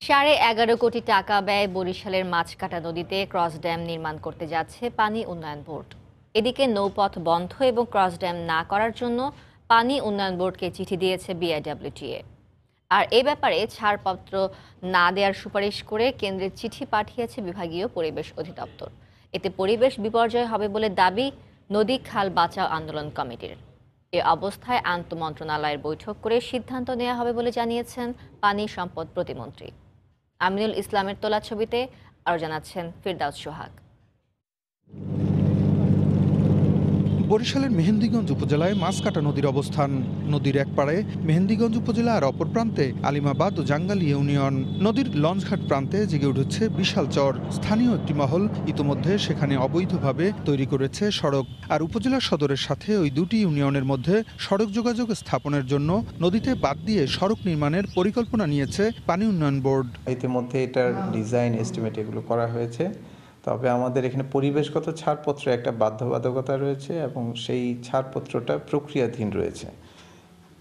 11.5 কোটি টাকা ব্যয়ে বরিশালের মাছকাটা নদীতে ক্রস ড্যাম নির্মাণ করতে যাচ্ছে পানি উন্নয়ন বোর্ড। এদিকে নৌপথ বন্ধ এবং ক্রস ড্যাম না করার জন্য পানি উন্নয়ন বোর্ডকে চিঠি দিয়েছে বিআইডব্লিউটিএ। আর এ ব্যাপারে ছাড়পত্র না দেওয়ার সুপারিশ করে কেন্দ্রে চিঠি পাঠিয়েছে বিভাগীয় পরিবেশ অধিদপ্তর। এতে পরিবেশ বিপর্যয় হবে বলে দাবি নদী খাল বাঁচাও আন্দোলন কমিটির। এ অবস্থায় আন্তঃমন্ত্রণালয়ের বৈঠক করে সিদ্ধান্ত নেওয়া হবে বলে জানিয়েছেন পানি সম্পদ প্রতিমন্ত্রী আমিনুল ইসলামের তোলা ছবিতে আরও জানাচ্ছেন ফিরদাউস সোহাগ। বরিশালের মেহেন্দিগঞ্জ উপজেলায় মাছকাটা নদীর অবস্থান। নদীর এক পাড়ে মেহেন্দিগঞ্জ উপজেলা আর অপর প্রান্তে আলিমাবাদ ও জাঙ্গালী ইউনিয়ন। নদীর লঞ্চঘাট প্রান্তে জেগে উঠেছে বিশাল চর। স্থানীয় একটি মহল ইতোমধ্যে সেখানে অবৈধভাবে তৈরি করেছে সড়ক। আর উপজেলা সদরের সাথে ওই দুটি ইউনিয়নের মধ্যে সড়ক যোগাযোগ স্থাপনের জন্য নদীতে বাঁধ দিয়ে সড়ক নির্মাণের পরিকল্পনা নিয়েছে পানি উন্নয়ন বোর্ড। ইতিমধ্যে এটার ডিজাইন এস্টিমেট এগুলো করা হয়েছে, তবে আমাদের এখানে পরিবেশগত ছাড়পত্র একটা বাধ্যবাধকতা রয়েছে এবং সেই ছাড়পত্রটা প্রক্রিয়াধীন রয়েছে।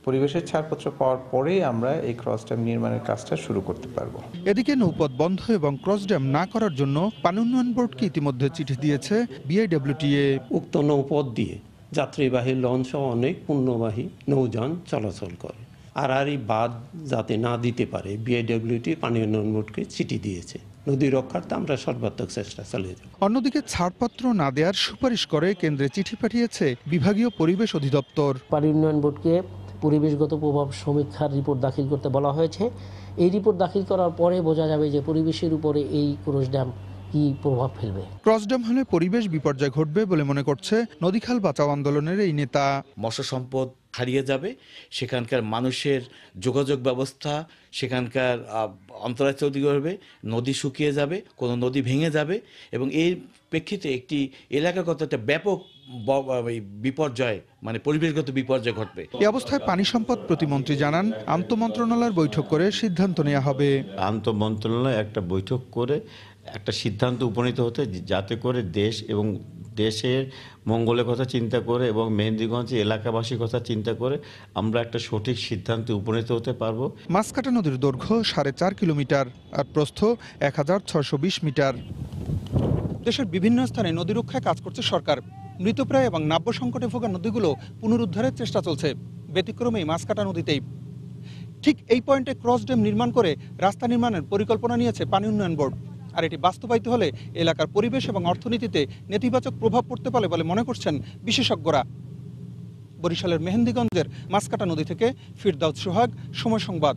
পরিবেশের ছাড়পত্র পাওয়ার পরেই আমরা এই ক্রস ড্যাম নির্মাণের কাজটা শুরু করতে পারবো। এদিকে নৌপথ বন্ধ এবং ক্রস ড্যাম না করার জন্য পানি উন্নয়ন বোর্ডকে ইতিমধ্যে চিঠি দিয়েছে বিআইডব্লিউটিএ। উক্ত নৌপথ দিয়ে যাত্রীবাহী লঞ্চ ও অনেক পণ্যবাহী নৌযান চলাচল করে। আর এই বাঁধ যাতে না দিতে পারে বিআইডব্লিউটি পানি উন্নয়ন বোর্ডকে চিঠি দিয়েছে। নদী রক্ষার্থে আমরা সর্বাত্মক চেষ্টা চালিয়ে যাব। অন্যদিকে ছাড়পত্র না দেওয়ার সুপারিশ করে কেন্দ্রে চিঠি পাঠিয়েছে বিভাগীয় পরিবেশ অধিদপ্তর। পানি উন্নয়ন বোর্ডকে পরিবেশগত প্রভাব সমীক্ষার রিপোর্ট দাখিল করতে বলা হয়েছে। এই রিপোর্ট দাখিল করার পরে বোঝা যাবে যে পরিবেশের উপরে এই ক্রস ড্যাম কি প্রভাব ফেলবে। ক্রস ড্যাম হলে পরিবেশ বিপর্যয় ঘটবে বলে মনে করছে নদীখাল বাঁচাও আন্দোলনের এই নেতা। মৎস্য সম্পদ হারিয়ে যাবে, সেখানকার মানুষের যোগাযোগ ব্যবস্থা, সেখানকার অন্তরায় তৈরি করবে, নদী শুকিয়ে যাবে, কোনো নদী ভেঙে যাবে এবং এর প্রেক্ষিতে একটি এলাকাগত একটা ব্যাপক বিপর্যয় মানে পরিবেশগত বিপর্যয় ঘটবে। এই অবস্থায় পানি সম্পদ প্রতিমন্ত্রী জানান আন্তঃমন্ত্রণালয়ের বৈঠক করে সিদ্ধান্ত নেওয়া হবে। আন্তঃমন্ত্রণালয় একটা বৈঠক করে একটা সিদ্ধান্ত উপনীত হতে, যাতে করে দেশ এবং দেশের মঙ্গলের কথা চিন্তা করে এবং মেহেন্দিগঞ্জ এলাকাবাসীর কথা চিন্তা করে আমরা একটা সঠিক সিদ্ধান্তে উপনীত হতে পারবো। মাছকাটা নদীর দৈর্ঘ্য 4.5 কিলোমিটার আর প্রস্থ 1620 মিটার। দেশের বিভিন্ন স্থানে নদী রক্ষায় কাজ করছে সরকার। মৃতপ্রায় এবং নাব্য সংকটে ভোগা নদীগুলো পুনরুদ্ধারের চেষ্টা চলছে, ব্যতিক্রমে মাছকাটা নদীতেই। ঠিক এই পয়েন্টে ক্রস ড্যাম নির্মাণ করে রাস্তা নির্মাণের পরিকল্পনা নিয়েছে পানি উন্নয়ন বোর্ড। আর এটি বাস্তবায়িত হলে এলাকার পরিবেশ এবং অর্থনীতিতে নেতিবাচক প্রভাব পড়তে পারে বলে মনে করছেন বিশেষজ্ঞরা। বরিশালের মেহেন্দিগঞ্জের মাছকাটা নদী থেকে ফিরদাউস সোহাগ, সময় সংবাদ।